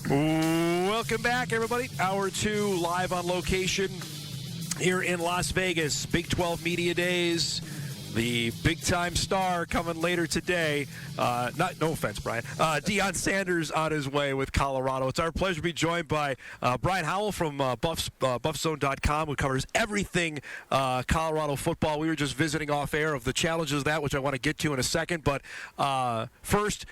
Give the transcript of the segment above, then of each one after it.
Welcome back, everybody. Hour 2 live on location here in Las Vegas. Big 12 Media Days. The big-time star coming later today. No offense, Brian. Deion Sanders on his way with Colorado. It's our pleasure to be joined by Brian Howell from BuffZone.com, who covers everything Colorado football. We were just visiting off air of the challenges of that, which I want to get to in a second. But first,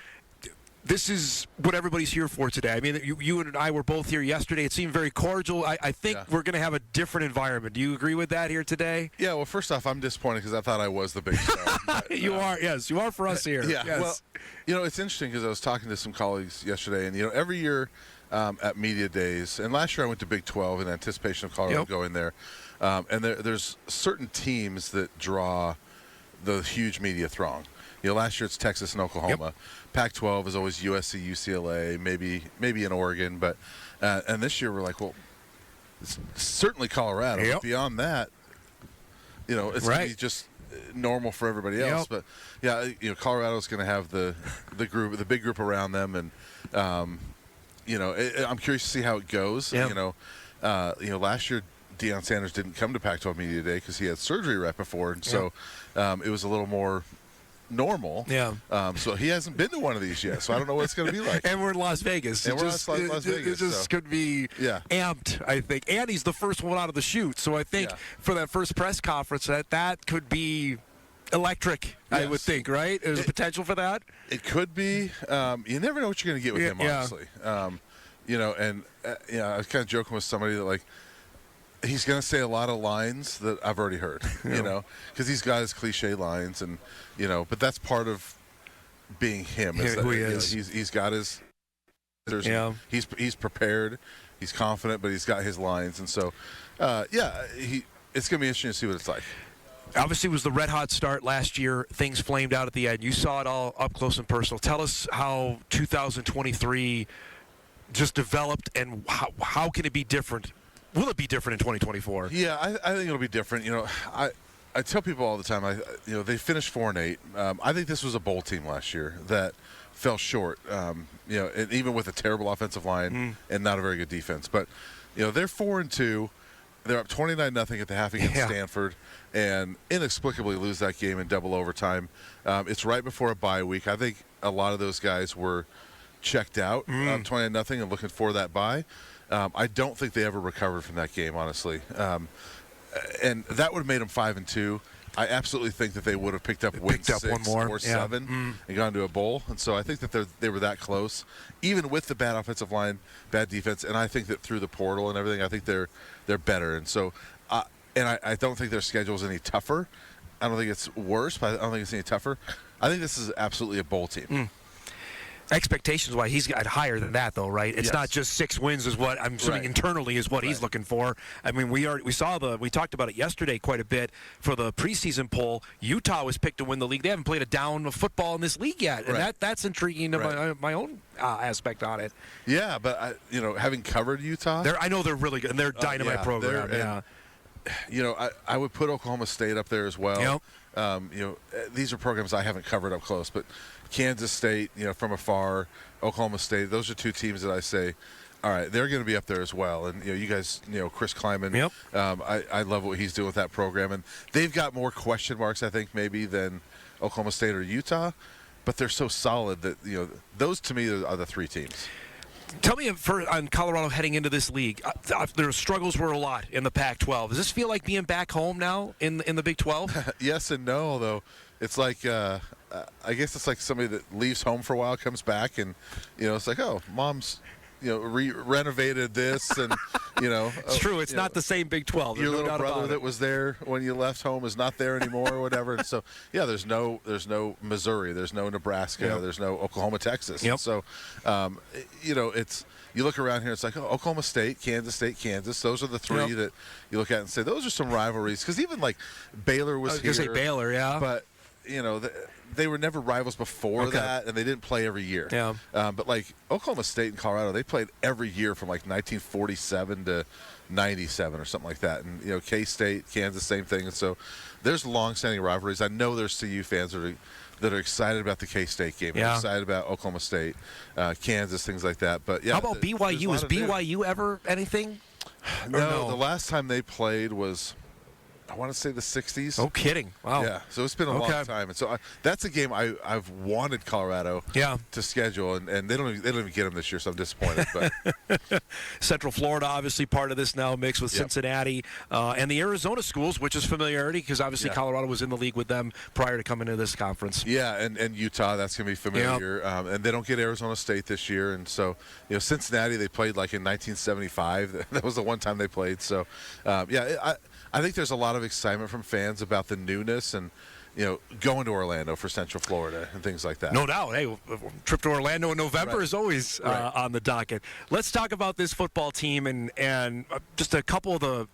this is what everybody's here for today. I mean, you and I were both here yesterday. It seemed very cordial. I think we're going to have a different environment. Do you agree with that here today? Yeah, well, first off, I'm disappointed because I thought I was the big star. But, you are, yes. You are for us here. Yeah, yes. Well, it's interesting because I was talking to some colleagues yesterday, and, every year at Media Days, and last year I went to Big 12 in anticipation of Colorado going there, and there's certain teams that draw the huge media throng. Last year it's Texas and Oklahoma. Yep. Pac-12 is always USC, UCLA, maybe in Oregon, but and this year we're like, well, it's certainly Colorado. Yep. But beyond that, it's going to be just normal for everybody else. But yeah, Colorado's going to have the big group around them, and I'm curious to see how it goes. Yep. Last year Deion Sanders didn't come to Pac-12 Media Day because he had surgery right before, and so it was a little more normal. Yeah. So he hasn't been to one of these yet, so I don't know what it's going to be like. And we're in Las Vegas. And it just could be amped, I think. And he's the first one out of the chute, so I think for that first press conference, that could be electric, I would think, right? There's a potential for that? It could be. You never know what you're going to get with him, honestly. I was kind of joking with somebody that, he's going to say a lot of lines that I've already heard, because he's got his cliche lines, and but that's part of being him. Is who he is. He's got his. He's prepared, he's confident, but he's got his lines, and so it's going to be interesting to see what it's like. Obviously, it was the red-hot start last year. Things flamed out at the end. You saw it all up close and personal. Tell us how 2023 just developed, and how can it be different? Will it be different in 2024? Yeah, I think it'll be different. I tell people all the time, they finished 4-8. I think this was a bowl team last year that fell short. And even with a terrible offensive line and not a very good defense. But they're 4-2. They're up 29-0 at the half against Stanford, and inexplicably lose that game in double overtime. It's right before a bye week. I think a lot of those guys were checked out 29-0 and looking for that bye. I don't think they ever recovered from that game, honestly. And that would have made them 5-2. I absolutely think that they would have picked up win 6 one more. or 7 and gone to a bowl. And so I think that they were that close, even with the bad offensive line, bad defense. And I think that through the portal and everything, I think they're better. And so, I don't think their schedule is any tougher. I don't think it's worse, but I don't think it's any tougher. I think this is absolutely a bowl team. Expectations-wise, he's got higher than that, though, right? It's not just 6 wins is what I'm assuming internally is what he's looking for. I mean, we talked about it yesterday quite a bit for the preseason poll. Utah was picked to win the league. They haven't played a down of football in this league yet, and that's intriguing to my own aspect on it. Yeah, but having covered Utah, I know they're really good, and they're a dynamite program. I would put Oklahoma State up there as well. Yep. These are programs I haven't covered up close, but Kansas State, from afar, Oklahoma State, those are two teams that I say, all right, they're going to be up there as well. And, you guys, Chris Kleiman, I love what he's doing with that program. And they've got more question marks, I think, maybe than Oklahoma State or Utah, but they're so solid that, those to me are the 3 teams. Tell me on Colorado heading into this league. Their struggles were a lot in the Pac-12. Does this feel like being back home now in the Big 12? Yes and no, although it's like I guess it's like somebody that leaves home for a while, comes back, and it's like, oh, mom's renovated this, and it's true. It's not the same Big 12. Your little brother that was there when you left home is not there anymore, or whatever. And so there's no Missouri, there's no Nebraska, there's no Oklahoma, Texas. And so it's, you look around here, it's like, Oklahoma State, Kansas. Those are the 3 that you look at and say those are some rivalries, because even like Baylor was here. I was going to say Baylor, but they were never rivals before that, and they didn't play every year. Yeah. But like Oklahoma State and Colorado, they played every year from like 1947 to 97 or something like that. And K-State, Kansas, same thing. And so there's long-standing rivalries. I know there's CU fans that are that are excited about the K-State game, Yeah. excited about Oklahoma State, Kansas, things like that. But yeah, How about BYU? Is BYU ever anything? No, the last time they played was, I want to say, the 60s. No kidding. Wow. Yeah, so it's been a long time, and so that's a game I've wanted Colorado to schedule, and they don't even get them this year, so I'm disappointed. But Central Florida, obviously part of this now, mixed with Cincinnati and the Arizona schools, which is familiarity because obviously Colorado was in the league with them prior to coming into this conference. Yeah, and Utah, that's going to be familiar, and they don't get Arizona State this year, and so Cincinnati they played like in 1975. That was the one time they played. So I think there's a lot of excitement from fans about the newness and going to Orlando for Central Florida and things like that. No doubt. Hey, a trip to Orlando in November is always on the docket. Let's talk about this football team and just a couple of the.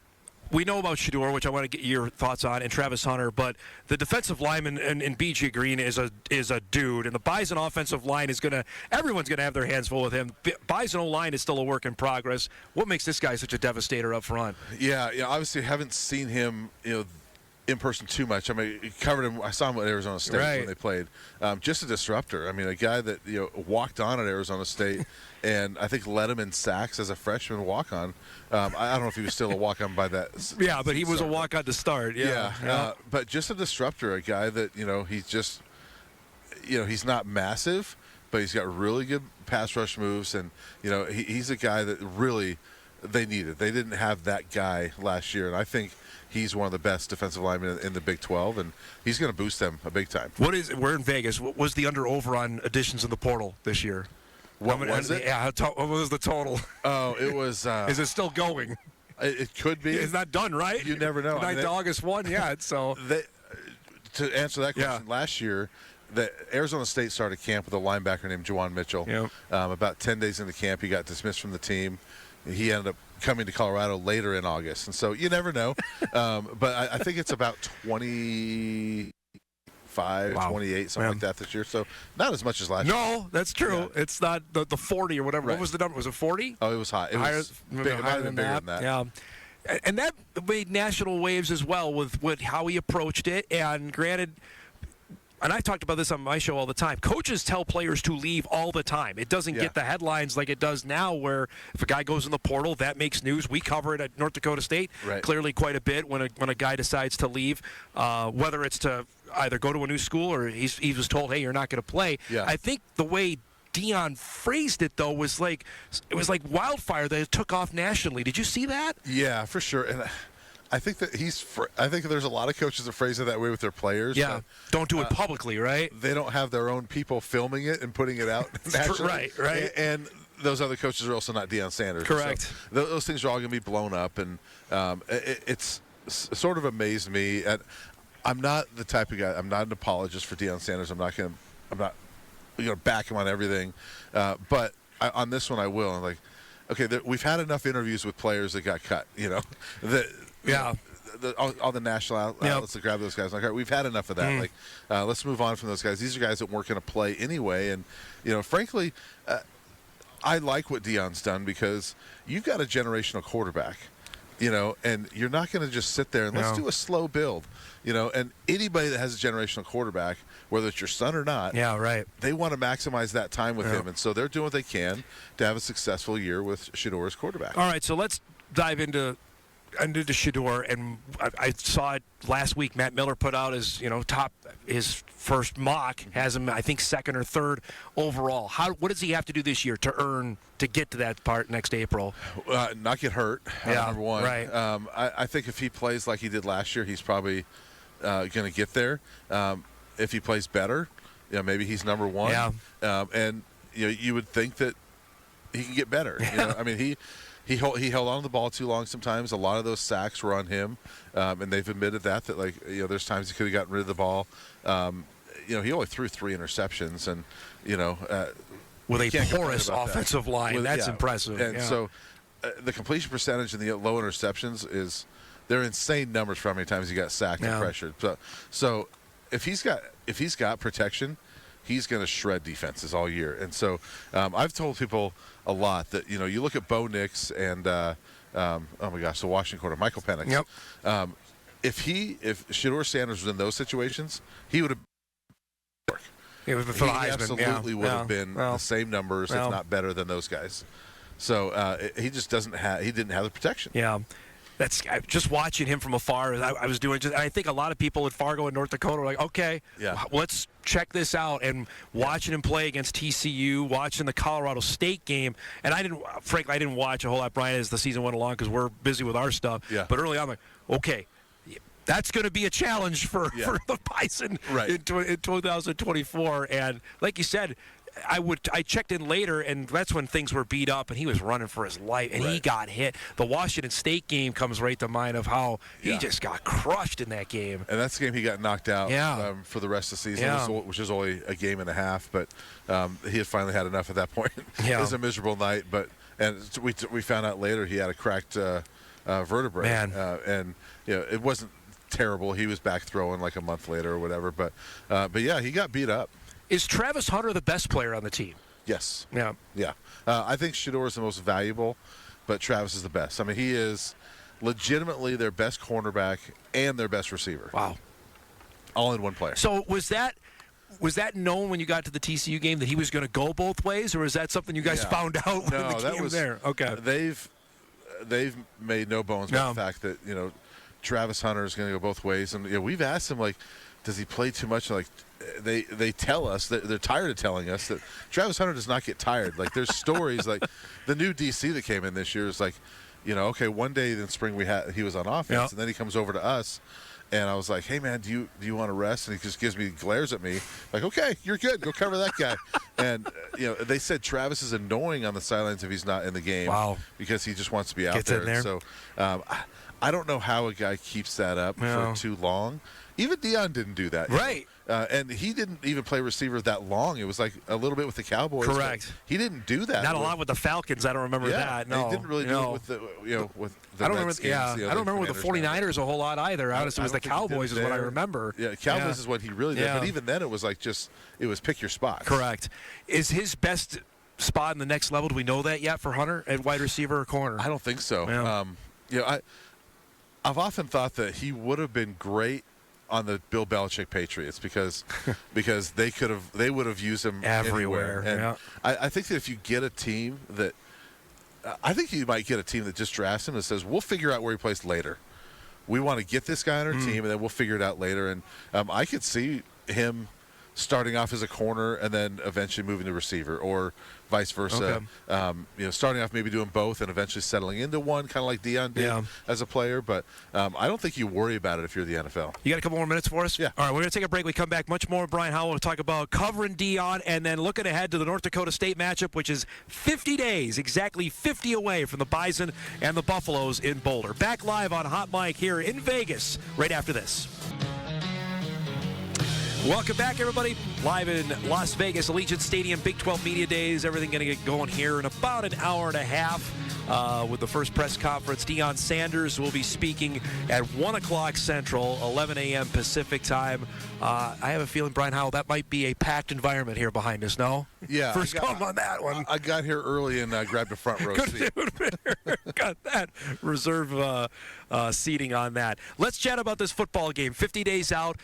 We know about Shedeur, which I want to get your thoughts on, and Travis Hunter, but the defensive lineman in B.J. Green is a dude, and the Bison offensive line is everyone's going to have their hands full with him. Bison O-line is still a work in progress. What makes this guy such a devastator up front? Yeah, obviously haven't seen him, in person too much. I mean, covered him. I saw him at Arizona State when they played. Just a disruptor. I mean, a guy that walked on at Arizona State, and I think led him in sacks as a freshman walk-on. I don't know if he was still a walk-on by that. Yeah, but he was a walk-on to start. But just a disruptor. A guy that he's just he's not massive, but he's got really good pass rush moves, and he's a guy that really they needed. They didn't have that guy last year, and I think he's one of the best defensive linemen in the Big 12, and he's going to boost them a big time. We're in Vegas. What was the under-over on additions in the portal this year? What was it? Yeah, what was the total? Oh, it was. Is it still going? It could be. It's not done, right? You never know. Not August 1 yet, so. To answer that question, last year, Arizona State started camp with a linebacker named Juwan Mitchell. About 10 days into camp, he got dismissed from the team. He ended up coming to Colorado later in August, and so you never know. But I think it's about 25, 28, something like that this year. So not as much as last year. No, that's true. Yeah. It's not the 40 or whatever. What was the number? Was it 40? Oh, it was high. It was higher than that. Yeah. And that made national waves as well with how he approached it. And granted, and I talked about this on my show all the time, coaches tell players to leave all the time. It doesn't get the headlines like it does now, where if a guy goes in the portal, that makes news. We cover it at North Dakota State clearly quite a bit when a guy decides to leave, whether it's to either go to a new school or he was told, hey, you're not going to play. I think the way Deion phrased it, though, was like wildfire that it took off nationally. Did you see that? Yeah, for sure. And I think that I think there's a lot of coaches that phrase it that way with their players. Yeah, don't do it publicly, right? They don't have their own people filming it and putting it out nationally. Right. And those other coaches are also not Deion Sanders. Correct. So those things are all going to be blown up, and it's sort of amazed me. I'm not the type of guy. I'm not an apologist for Deion Sanders. I'm not going to back him on everything, but on this one I will. I'm like, okay, we've had enough interviews with players that got cut. All the national outlets to grab those guys. Like, all right, we've had enough of that. Let's move on from those guys. These are guys that weren't going to play anyway. And frankly, I like what Deion's done because you've got a generational quarterback. And you're not going to just sit there and let's do a slow build. And anybody that has a generational quarterback, whether it's your son or not, they want to maximize that time with him. And so they're doing what they can to have a successful year with Shedeur as quarterback. All right, so let's dive into Shedeur, and I saw it last week. Matt Miller put out his first mock, has him, I think, second or third overall. What does he have to do this year to get to that part next April? Not get hurt, number one. Right. I think if he plays like he did last year, he's probably going to get there. If he plays better, maybe he's number one. Yeah. And you would think that he can get better. I mean, He held on to the ball too long sometimes. A lot of those sacks were on him, and they've admitted that there's times he could have gotten rid of the ball. He only threw 3 interceptions, and with a porous offensive line, that's impressive. And so the completion percentage and the low interceptions they're insane numbers for how many times he got sacked and pressured. So if he's got protection, he's going to shred defenses all year. And so I've told people a lot that, you look at Bo Nix and, oh my gosh, the Washington quarter, Michael Penix. Yep. If Shedeur Sanders was in those situations, he would have He absolutely would have been the same numbers, if not better than those guys. So he just doesn't have. He didn't have the protection. Yeah. That's just watching him from afar. I was doing and I think a lot of people at Fargo and North Dakota were like, okay, let's check this out. And watching him play against TCU, watching the Colorado State game, and I didn't watch a whole lot, Brian, as the season went along because we're busy with our stuff. Yeah. But early on, I'm like, okay, that's going to be a challenge for the Bison in 2024. And like you said, I checked in later, and that's when things were beat up, and he was running for his life, and he got hit. The Washington State game comes right to mind of how he just got crushed in that game. And that's the game he got knocked out for the rest of the season, which is only a game and a half. But he had finally had enough at that point. It was a miserable night, and we found out later he had a cracked vertebrae. And it wasn't terrible. He was back throwing like a month later or whatever. But yeah, he got beat up. Is Travis Hunter the best player on the team? Yes. Yeah. Yeah. I think Shedeur is the most valuable, but Travis is the best. I mean, he is legitimately their best cornerback and their best receiver. Wow. All in one player. So was that known when you got to the TCU game that he was going to go both ways, or is that something you guys found out when the game was there? Okay. They've made no bones about the fact that Travis Hunter is going to go both ways, and we've asked him does he play too much? They tell us that they're tired of telling us that Travis Hunter does not get tired. There's stories the new DC that came in this year is okay, one day in spring he was on offense and then he comes over to us and I was like, hey man, do you want to rest? And he just glares at me like, okay, you're good, go cover that guy. And they said Travis is annoying on the sidelines if he's not in the game because he just wants to be out there. And so I don't know how a guy keeps that up for too long. Even Deion didn't do that. Right. And he didn't even play receiver that long. It was a little bit with the Cowboys. Correct. He didn't do that. Not a lot with the Falcons. I don't remember that. No. He didn't really do it with the I don't remember. Redskins, I don't remember with the 49ers a whole lot either. Honestly, it was the Cowboys is what I remember. Yeah, Cowboys is what he really did. But even then, it was it was pick your spot. Correct. Is his best spot in the next level? Do we know that yet for Hunter at wide receiver or corner? I don't think so. Yeah. I've often thought that he would have been great on the Bill Belichick Patriots because they would have used him everywhere. And I think that if you get a team that I think you might get a team that just drafts him and says, we'll figure out where he plays later. We want to get this guy on our team, and then we'll figure it out later. And I could see him starting off as a corner and then eventually moving to receiver, or vice versa. Okay. Starting off maybe doing both and eventually settling into one, kind of like Deion did as a player. But I don't think you worry about it if you're the NFL. You got a couple more minutes for us? Yeah. All right, we're going to take a break. We come back much more. Brian Howell will talk about covering Deion and then looking ahead to the North Dakota State matchup, which is 50 days, exactly 50 away from the Bison and the Buffaloes in Boulder. Back live on Hot Mic here in Vegas right after this. Welcome back, everybody. Live in Las Vegas, Allegiant Stadium, Big 12 Media Days. Everything going to get going here in about an hour and a half with the first press conference. Deion Sanders will be speaking at 1 o'clock Central, 11 a.m. Pacific time. I have a feeling, Brian Howell, that might be a packed environment here behind us, no? Yeah. First come on that one. I got here early and grabbed a front row seat. Got that reserve seating on that. Let's chat about this football game. 50 days out.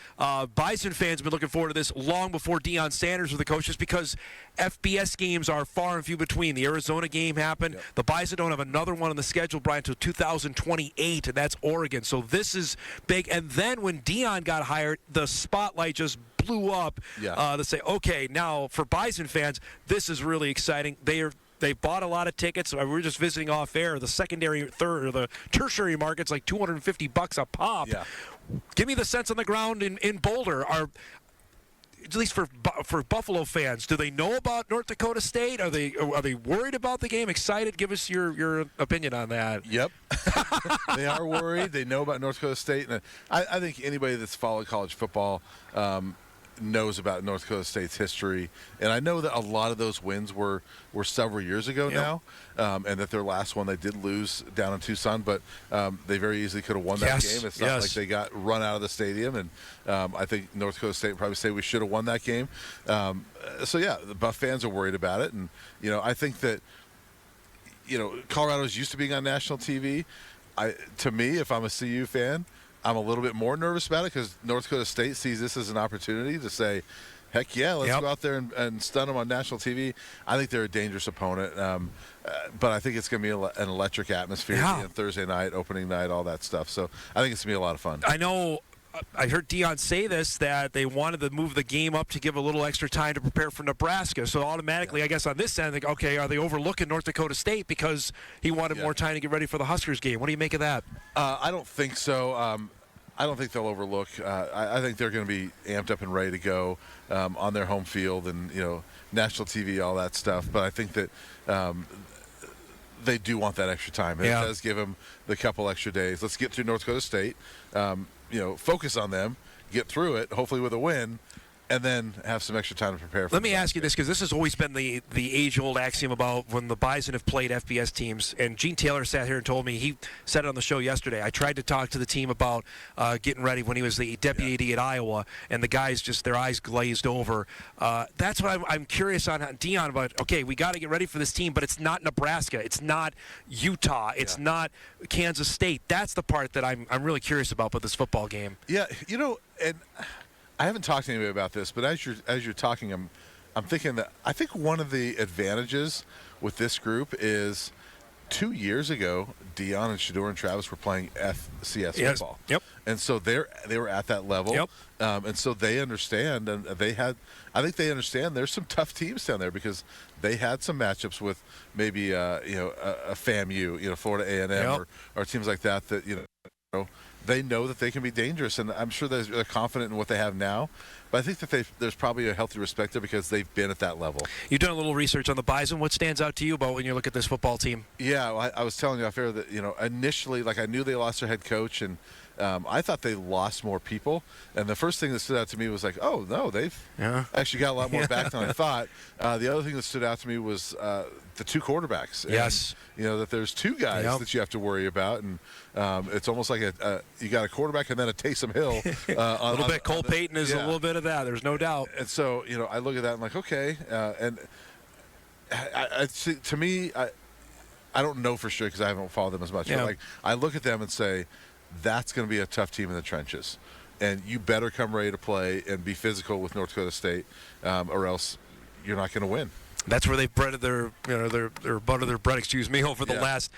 Bison fans have been looking forward to this long before Deion Sanders was the coach, just because FBS games are far and few between. The Arizona game happened. Yep. The Bison don't have another one on the schedule, Brian, until 2028, and that's Oregon. So this is big. And then when Deion got hired, the spotlight just blew up to say, okay, now for Bison fans, this is really exciting. They bought a lot of tickets. We were just visiting off air. The secondary, third, or the tertiary market's like $250 a pop. Yeah. Give me the sense on the ground in Boulder. At least for Buffalo fans, do they know about North Dakota State? Are they worried about the game? Excited? Give us your opinion on that. Yep, they are worried. They know about North Dakota State, and I think anybody that's followed college football knows about North Dakota State's history. And I know that a lot of those wins were several years ago now, and that their last one they did lose down in Tucson, but they very easily could have won that game. It's not like they got run out of the stadium, and I think North Dakota State would probably say we should have won that game. So yeah, the Buff fans are worried about it, and I think that Colorado's used to being on national TV. To me, if I'm a CU fan, I'm a little bit more nervous about it because North Dakota State sees this as an opportunity to say, Heck yeah, let's go out there and stun them on national TV. I think they're a dangerous opponent, but I think it's going to be an electric atmosphere Thursday night, opening night, all that stuff. So I think it's going to be a lot of fun. I know. I heard Deion say this, that they wanted to move the game up to give a little extra time to prepare for Nebraska. So automatically, I guess on this end, I think, okay, are they overlooking North Dakota State because he wanted more time to get ready for the Huskers game? What do you make of that? I don't think so. I don't think they'll overlook. I think they're going to be amped up and ready to go on their home field and, national TV, all that stuff. But I think that they do want that extra time. It does give them the couple extra days. Let's get through North Dakota State. Focus on them, get through it, hopefully with a win, and then have some extra time to prepare for Let me ask you this, because this has always been the age-old axiom about when the Bison have played FBS teams. And Gene Taylor sat here and told me, he said it on the show yesterday, I tried to talk to the team about getting ready when he was the deputy AD at Iowa, and the guys just, their eyes glazed over. That's what I'm curious on Deion about. Okay, we got to get ready for this team, but it's not Nebraska. It's not Utah. It's not Kansas State. That's the part that I'm really curious about with this football game. Yeah, and I haven't talked to anybody about this, but as you're talking, I'm thinking that I think one of the advantages with this group is 2 years ago, Deion and Shedeur and Travis were playing FCS football. Yep. And so they were at that level. Yep. And so they understand, and I think they understand there's some tough teams down there because they had some matchups with maybe a FAMU, Florida A&M or teams like that they know that they can be dangerous, and I'm sure they're confident in what they have now. But I think that there's probably a healthy respect there because they've been at that level. You've done a little research on the Bison. What stands out to you about when you look at this football team? Yeah, I was telling you off air that initially, I knew they lost their head coach, and I thought they lost more people. And the first thing that stood out to me was oh no, they've actually got a lot more back than I thought. The other thing that stood out to me was the two quarterbacks. And, that there's two guys that you have to worry about, and it's almost like you got a quarterback and then a Taysom Hill. A little bit. Cole Payton is a little bit of that. There's no doubt. And so I look at that and I'm like, okay, and to me, I don't know for sure because I haven't followed them as much. But I look at them and say, that's going to be a tough team in the trenches, and you better come ready to play and be physical with North Dakota State, or else you're not going to win. That's where they've buttered their bread, over the last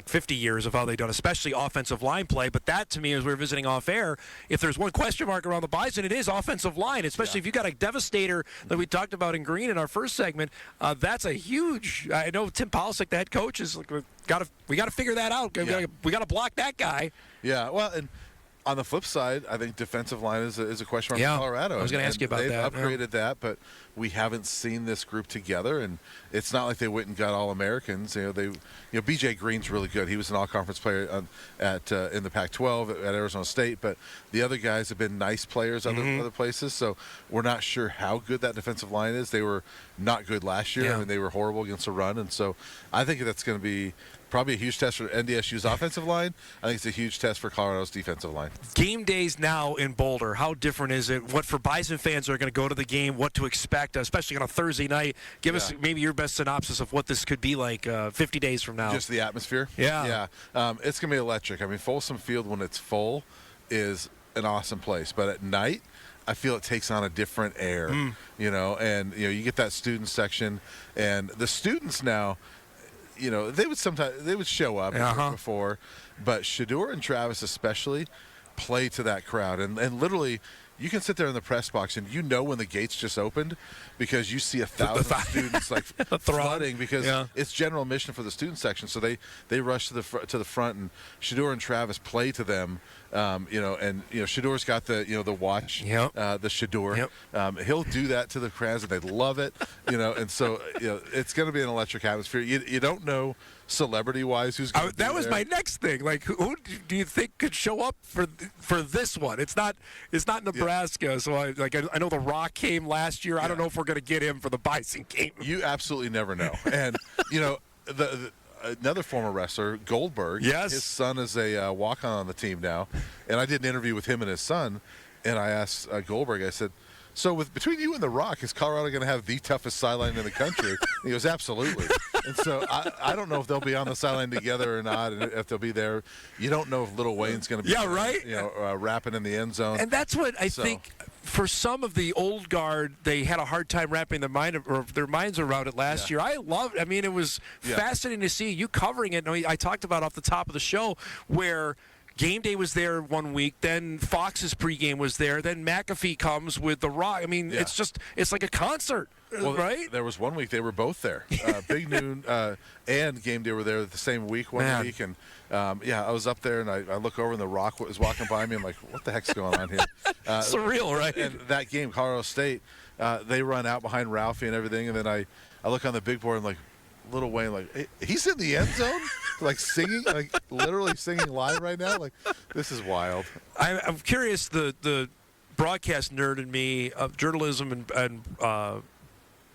50 years of how they've done, especially offensive line play. But that, to me, as we were visiting off air, if there's one question mark around the Bison, it is offensive line, especially if you got a devastator that we talked about in Green in our first segment. That's a huge. I know Tim Polisic, the head coach, is we got to figure that out. We got to block that guy. Yeah, well, and on the flip side, I think defensive line is a question mark for Colorado. I was going to ask you about that. They've upgraded that, but we haven't seen this group together, and it's not like they went and got All-Americans. B.J. Green's really good. He was an All-Conference player in the Pac-12 at Arizona State, but the other guys have been nice players other places, so we're not sure how good that defensive line is. They were not good last year. I mean, they were horrible against the run, and so I think that's going to be probably a huge test for NDSU's offensive line. I think it's a huge test for Colorado's defensive line. Game days now in Boulder, how different is it? What for Bison fans are going to go to the game, what to expect, especially on a Thursday night? Give us maybe your best synopsis of what this could be like 50 days from now. Just the atmosphere? Yeah. It's going to be electric. I mean, Folsom Field, when it's full, is an awesome place. But at night, I feel it takes on a different air, and you get that student section, and the students now, they would show up before, but Shedeur and Travis especially play to that crowd, and literally you can sit there in the press box and when the gates just opened because you see 1,000 students flooding because it's general admission for the student section, so they rush to the front, and Shedeur and Travis play to them. And Shedeur's got the watch, the Shedeur. He'll do that to the crowds, and they love it, and so it's going to be an electric atmosphere. You don't know celebrity-wise who's going to be that was there. my next thing. Like, who do you think could show up for this one? It's not Nebraska, so I know The Rock came last year. I don't know if we're going to get him for the Bison game. You absolutely never know, and another former wrestler, Goldberg. Yes. His son is a walk-on the team now. And I did an interview with him and his son, and I asked Goldberg, I said, so between you and The Rock, is Colorado going to have the toughest sideline in the country? And he goes, absolutely. And so I don't know if they'll be on the sideline together or not, and if they'll be there. You don't know if Lil Wayne's going to be rapping in the end zone. And that's what I think for some of the old guard, they had a hard time wrapping their minds around it last year. I mean, it was fascinating to see you covering it. I talked about off the top of the show where Game Day was there one week, then Fox's pregame was there, then McAfee comes with The Rock. I mean, it's like a concert, right? There was one week they were both there. Big Noon and Game Day were there the same week, one week. And, I was up there, and I look over, and The Rock was walking by me. I'm like, what the heck's going on here? Surreal, right? And that game, Colorado State, they run out behind Ralphie and everything, and then I look on the big board, and I'm like, Little Wayne, like, hey, he's in the end zone, like singing, like literally singing live right now. Like, this is wild. I'm curious, the broadcast nerd in me, of journalism and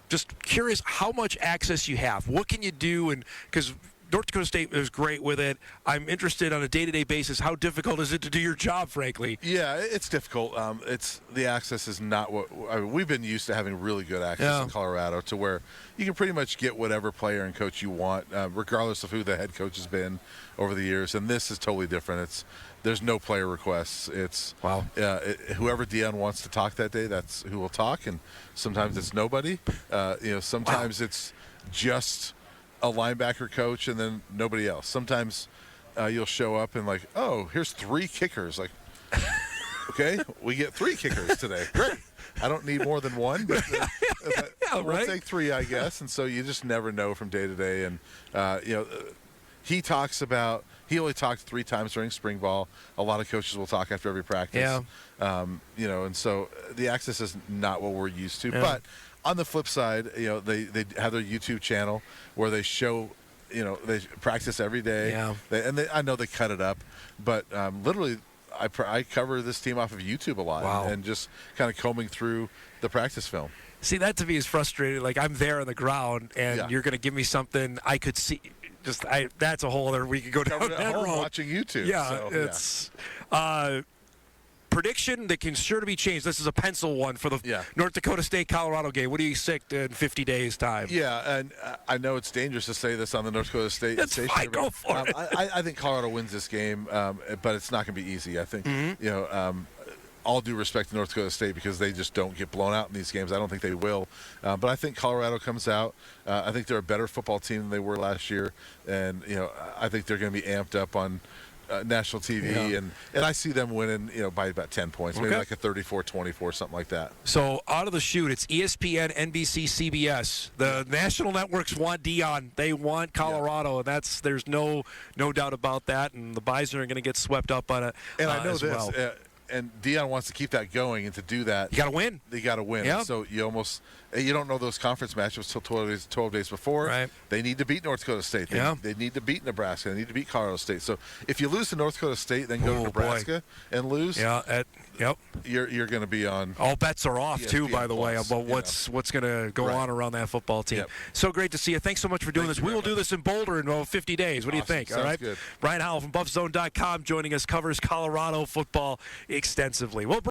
just curious how much access you have. What can you do? And because North Dakota State is great with it. I'm interested on a day-to-day basis. How difficult is it to do your job, frankly? Yeah, it's difficult. The access is not what we've been used to having really good access in Colorado, to where you can pretty much get whatever player and coach you want, regardless of who the head coach has been over the years. And this is totally different. There's no player requests. It's whoever Deion wants to talk that day, that's who will talk. And sometimes it's nobody. Sometimes it's just a linebacker coach and then nobody else. Sometimes you'll show up and like, oh, here's 3 kickers. Like, okay, we get 3 kickers today. Great. I don't need more than 1, but we'll take 3, I guess. And so you just never know from day to day. And he only talked 3 times during spring ball. A lot of coaches will talk after every practice. Yeah. And so the access is not what we're used to. Yeah. But on the flip side, they have their YouTube channel where they show, they practice every day. Yeah. I know they cut it up, but literally I cover this team off of YouTube a lot and just kind of combing through the practice film. See, that to me is frustrating. Like, I'm there on the ground, and you're going to give me something I could see. That's a whole other, we could go down that road. Watching YouTube. Yeah, so, it's prediction that can sure to be changed. This is a pencil one for the North Dakota State-Colorado game. What do you expect in 50 days' time? Yeah, and I know it's dangerous to say this on the North Dakota State station. Fine, go for it. I think Colorado wins this game, but it's not going to be easy. I think, all due respect to North Dakota State, because they just don't get blown out in these games. I don't think they will. But I think Colorado comes out. I think they're a better football team than they were last year. And, I think they're going to be amped up on national TV. And I see them winning, by about 10 points, maybe like a 34-24, something like that. So out of the chute, it's ESPN, NBC, CBS. The national networks want Deion. They want Colorado, and there's no doubt about that. And the Bison are going to get swept up on it. And I know this. And Deion wants to keep that going, and to do that, you got to win. You got to win. Yep. So you don't know those conference matchups till 12 days before. Right. They need to beat North Dakota State. They need to beat Nebraska. They need to beat Colorado State. So if you lose to North Dakota State, then go to Nebraska and lose. You're going to be on. All bets are off too, by the way, about what's going to go on around that football team. Yep. So great to see you. Thanks so much for doing this. We will do this in Boulder in 50 days. What do you think? Sounds all right. Good. Brian Howell from BuffZone.com joining us, covers Colorado football extensively. Well.